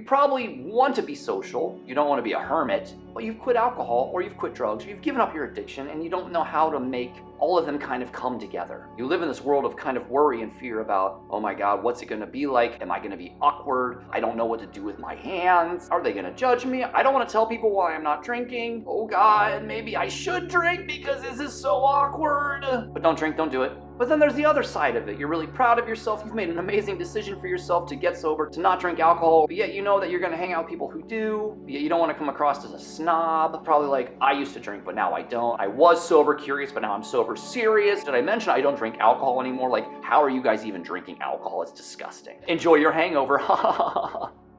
You probably want to be social, you don't want to be a hermit, but you've quit alcohol or you've quit drugs, or you've given up your addiction and you don't know how to make all of them kind of come together. You live in this world of kind of worry and fear about, oh my God, what's it gonna be like? Am I gonna be awkward? I don't know what to do with my hands. Are they gonna judge me? I don't wanna tell people why I'm not drinking. Oh God, maybe I should drink because this is so awkward. But don't drink, don't do it. But then there's the other side of it. You're really proud of yourself. You've made an amazing decision for yourself to get sober, to not drink alcohol, but yet you know that you're gonna hang out with people who do, but yet you don't wanna come across as a snob. Probably like, I used to drink, but now I don't. I was sober curious, but now I'm sober serious. Did I mention I don't drink alcohol anymore? Like, how are you guys even drinking alcohol? It's disgusting. Enjoy your hangover.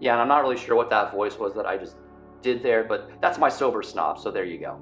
Yeah, and I'm not really sure what that voice was that I just did there, but that's my sober snob, so there you go.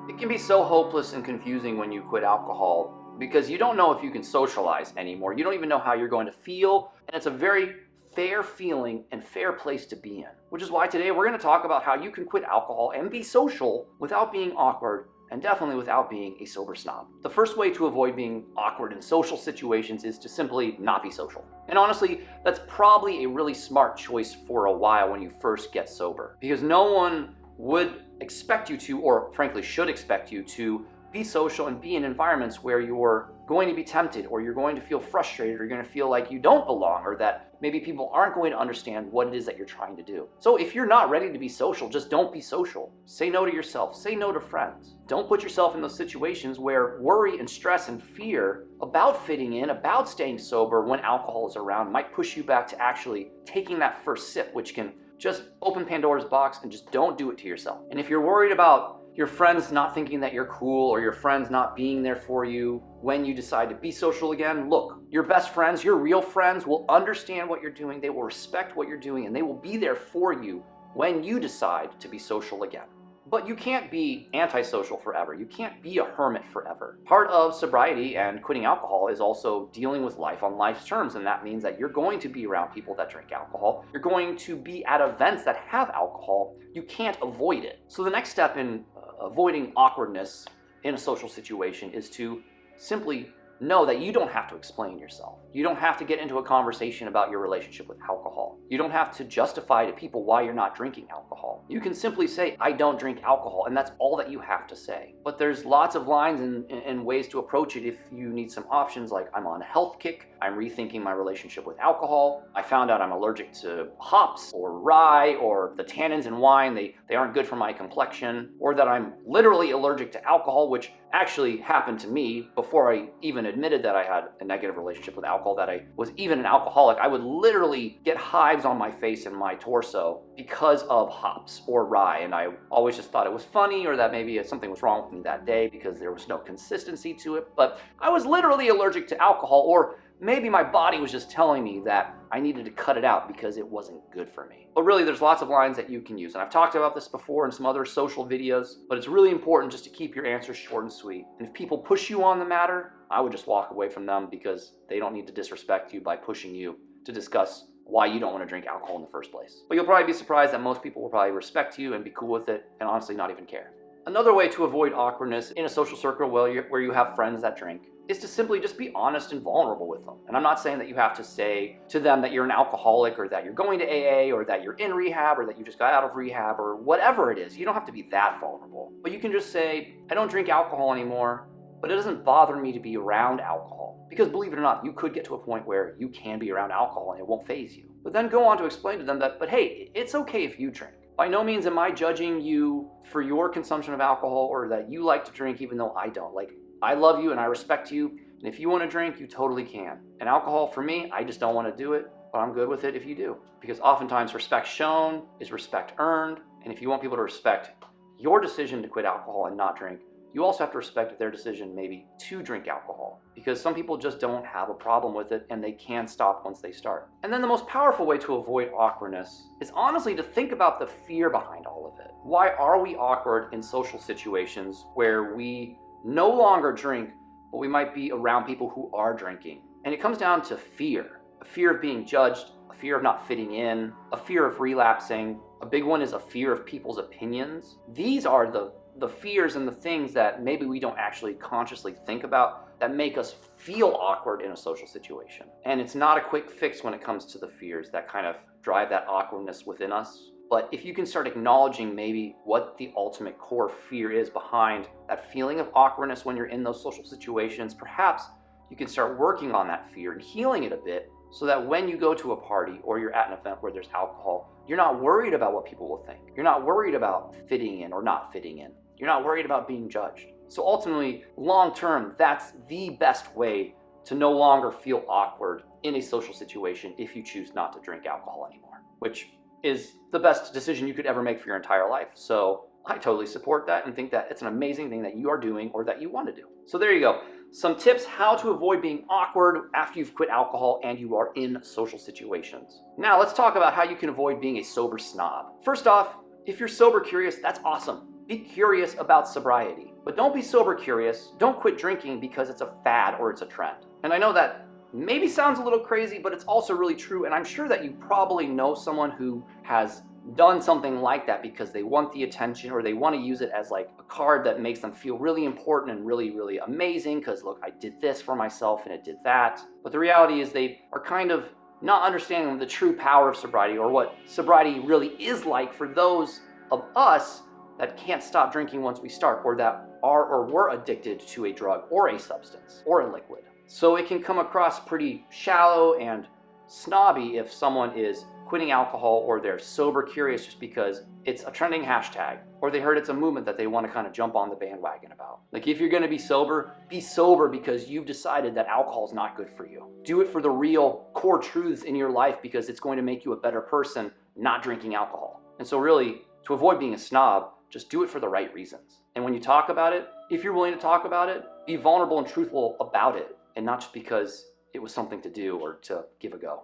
It can be so hopeless and confusing when you quit alcohol because you don't know if you can socialize anymore. You don't even know how you're going to feel, and it's a very fair feeling and fair place to be in. Which is why today we're going to talk about how you can quit alcohol and be social without being awkward and definitely without being a sober snob. The first way to avoid being awkward in social situations is to simply not be social. And honestly, that's probably a really smart choice for a while when you first get sober, because no one would expect you to, or frankly should expect you to, be social and be in environments where you're going to be tempted, or you're going to feel frustrated, or you're going to feel like you don't belong, or that maybe people aren't going to understand what it is that you're trying to do. So if you're not ready to be social, just don't be social. Say no to yourself, say no to friends. Don't put yourself in those situations where worry and stress and fear about fitting in, about staying sober when alcohol is around might push you back to actually taking that first sip, which can just open Pandora's box, and just don't do it to yourself. And if you're worried about your friends not thinking that you're cool, or your friends not being there for you when you decide to be social again, look, your best friends, your real friends will understand what you're doing, they will respect what you're doing, and they will be there for you when you decide to be social again. But you can't be antisocial forever. You can't be a hermit forever. Part of sobriety and quitting alcohol is also dealing with life on life's terms, and that means that you're going to be around people that drink alcohol. You're going to be at events that have alcohol. You can't avoid it. So the next step in avoiding awkwardness in a social situation is to simply know that you don't have to explain yourself. You don't have to get into a conversation about your relationship with alcohol. You don't have to justify to people why you're not drinking alcohol. You can simply say, I don't drink alcohol, and that's all that you have to say. But there's lots of lines and ways to approach it if you need some options, like I'm on a health kick, I'm rethinking my relationship with alcohol, I found out I'm allergic to hops or rye or the tannins in wine, they aren't good for my complexion, or that I'm literally allergic to alcohol, which actually happened to me before I even admitted that I had a negative relationship with alcohol, that I was even an alcoholic. I would literally get hives on my face and my torso because of hops or rye, and I always just thought it was funny, or that maybe something was wrong with me that day because there was no consistency to it. But I was literally allergic to alcohol, or maybe my body was just telling me that I needed to cut it out because it wasn't good for me. But really, there's lots of lines that you can use. And I've talked about this before in some other social videos, but it's really important just to keep your answers short and sweet. And if people push you on the matter, I would just walk away from them, because they don't need to disrespect you by pushing you to discuss why you don't want to drink alcohol in the first place. But you'll probably be surprised that most people will probably respect you and be cool with it, and honestly not even care. Another way to avoid awkwardness in a social circle where you have friends that drink is to simply just be honest and vulnerable with them. And I'm not saying that you have to say to them that you're an alcoholic, or that you're going to AA, or that you're in rehab, or that you just got out of rehab, or whatever it is. You don't have to be that vulnerable. But you can just say, I don't drink alcohol anymore, but it doesn't bother me to be around alcohol. Because believe it or not, you could get to a point where you can be around alcohol and it won't faze you. But then go on to explain to them that, but hey, it's okay if you drink. By no means am I judging you for your consumption of alcohol, or that you like to drink even though I don't. Like, I love you and I respect you, and if you want to drink, you totally can. And alcohol, for me, I just don't want to do it, but I'm good with it if you do. Because oftentimes respect shown is respect earned, and if you want people to respect your decision to quit alcohol and not drink, you also have to respect their decision maybe to drink alcohol, because some people just don't have a problem with it and they can stop once they start. And then the most powerful way to avoid awkwardness is honestly to think about the fear behind all of it. Why are we awkward in social situations where we no longer drink, but we might be around people who are drinking? And it comes down to fear. A fear of being judged, a fear of not fitting in, a fear of relapsing. A big one is a fear of people's opinions. These are the the fears and the things that maybe we don't actually consciously think about that make us feel awkward in a social situation. And it's not a quick fix when it comes to the fears that kind of drive that awkwardness within us. But if you can start acknowledging maybe what the ultimate core fear is behind that feeling of awkwardness when you're in those social situations, perhaps you can start working on that fear and healing it a bit so that when you go to a party or you're at an event where there's alcohol, you're not worried about what people will think. You're not worried about fitting in or not fitting in. You're not worried about being judged. So ultimately, long term, that's the best way to no longer feel awkward in a social situation if you choose not to drink alcohol anymore, which is the best decision you could ever make for your entire life. So I totally support that and think that it's an amazing thing that you are doing or that you want to do. So there you go. Some tips how to avoid being awkward after you've quit alcohol and you are in social situations. Now let's talk about how you can avoid being a sober snob. First off, if you're sober curious, that's awesome. Be curious about sobriety, but don't be sober curious. Don't quit drinking because it's a fad or it's a trend. And I know that maybe sounds a little crazy, but it's also really true. And I'm sure that you probably know someone who has done something like that because they want the attention or they want to use it as like a card that makes them feel really important and really, really amazing because look, I did this for myself and it did that. But the reality is they are kind of not understanding the true power of sobriety or what sobriety really is like for those of us that can't stop drinking once we start or that are or were addicted to a drug or a substance or a liquid. So it can come across pretty shallow and snobby if someone is quitting alcohol or they're sober curious just because it's a trending hashtag or they heard it's a movement that they want to kind of jump on the bandwagon about. Like if you're going to be sober because you've decided that alcohol is not good for you. Do it for the real core truths in your life because it's going to make you a better person not drinking alcohol. And so really, to avoid being a snob, just do it for the right reasons. And when you talk about it, if you're willing to talk about it, be vulnerable and truthful about it and not just because it was something to do or to give a go.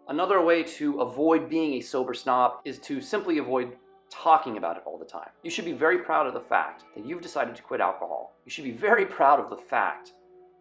Another way to avoid being a sober snob is to simply avoid talking about it all the time. You should be very proud of the fact that you've decided to quit alcohol. You should be very proud of the fact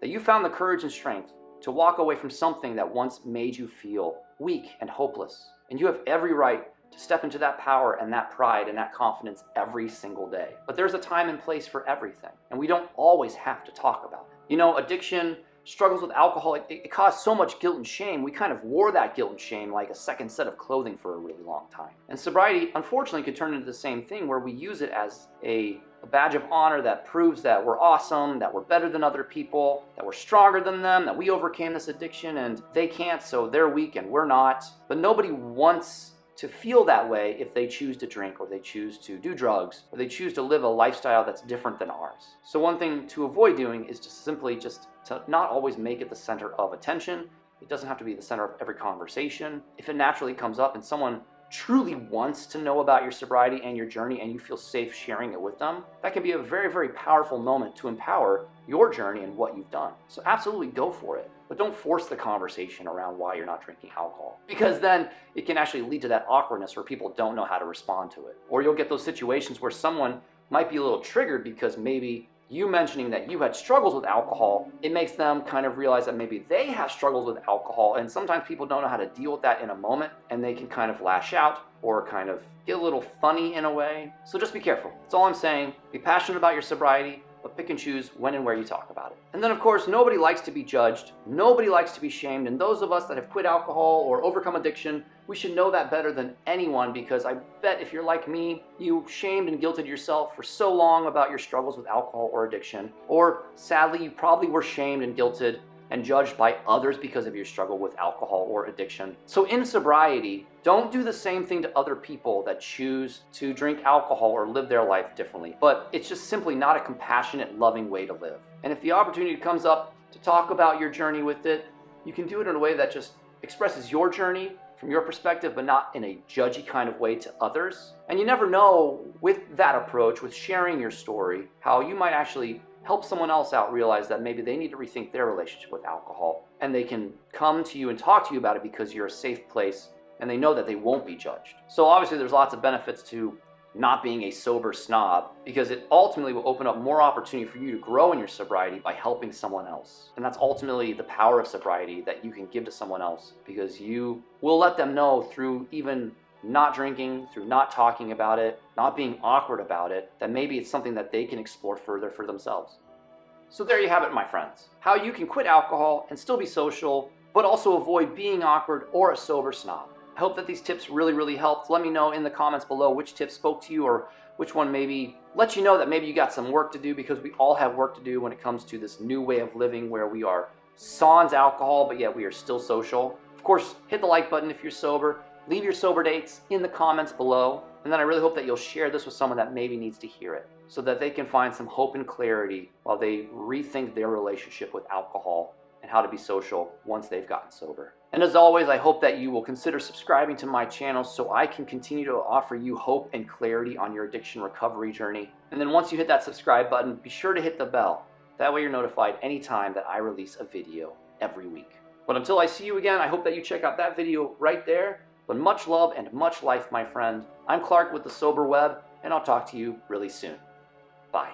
that you found the courage and strength to walk away from something that once made you feel weak and hopeless. And you have every right to step into that power and that pride and that confidence every single day. But there's a time and place for everything, and we don't always have to talk about it. You know, addiction, struggles with alcohol, it caused so much guilt and shame. We kind of wore that guilt and shame like a second set of clothing for a really long time. And sobriety, unfortunately, could turn into the same thing where we use it as a badge of honor that proves that we're awesome, that we're better than other people, that we're stronger than them, that we overcame this addiction and they can't, so they're weak and we're not. But nobody wants to feel that way if they choose to drink or they choose to do drugs or they choose to live a lifestyle that's different than ours. So one thing to avoid doing is just simply to not always make it the center of attention. It doesn't have to be the center of every conversation. If it naturally comes up and someone truly wants to know about your sobriety and your journey and you feel safe sharing it with them, that can be a very, very powerful moment to empower your journey and what you've done. So absolutely go for it. But don't force the conversation around why you're not drinking alcohol, because then it can actually lead to that awkwardness where people don't know how to respond to it. Or you'll get those situations where someone might be a little triggered because maybe you mentioning that you had struggles with alcohol, it makes them kind of realize that maybe they have struggles with alcohol, and sometimes people don't know how to deal with that in a moment, and they can kind of lash out or kind of get a little funny in a way. So just be careful. That's all I'm saying. Be passionate about your sobriety, but pick and choose when and where you talk about it. And then of course, nobody likes to be judged. Nobody likes to be shamed. And those of us that have quit alcohol or overcome addiction, we should know that better than anyone, because I bet if you're like me, you shamed and guilted yourself for so long about your struggles with alcohol or addiction. Or sadly, you probably were shamed and guilted and judged by others because of your struggle with alcohol or addiction. So in sobriety, don't do the same thing to other people that choose to drink alcohol or live their life differently. But it's just simply not a compassionate, loving way to live. And if the opportunity comes up to talk about your journey with it, you can do it in a way that just expresses your journey from your perspective, but not in a judgy kind of way to others. And you never know with that approach, with sharing your story, how you might actually help someone else out realize that maybe they need to rethink their relationship with alcohol, and they can come to you and talk to you about it because you're a safe place and they know that they won't be judged. So obviously there's lots of benefits to not being a sober snob, because it ultimately will open up more opportunity for you to grow in your sobriety by helping someone else. And that's ultimately the power of sobriety that you can give to someone else, because you will let them know through even not drinking, through not talking about it, not being awkward about it, that maybe it's something that they can explore further for themselves. So there you have it, my friends. How you can quit alcohol and still be social, but also avoid being awkward or a sober snob. I hope that these tips really helped. Let me know in the comments below which tip spoke to you, or which one maybe let you know that maybe you got some work to do, because we all have work to do when it comes to this new way of living where we are sans alcohol, but yet we are still social. Of course, hit the like button if you're sober. Leave your sober dates in the comments below. And then I really hope that you'll share this with someone that maybe needs to hear it, so that they can find some hope and clarity while they rethink their relationship with alcohol and how to be social once they've gotten sober. And as always, I hope that you will consider subscribing to my channel so I can continue to offer you hope and clarity on your addiction recovery journey. And then once you hit that subscribe button, be sure to hit the bell. That way you're notified anytime that I release a video every week. But until I see you again, I hope that you check out that video right there. But much love and much life, my friend. I'm Clark with the Sober Web, and I'll talk to you really soon. Bye.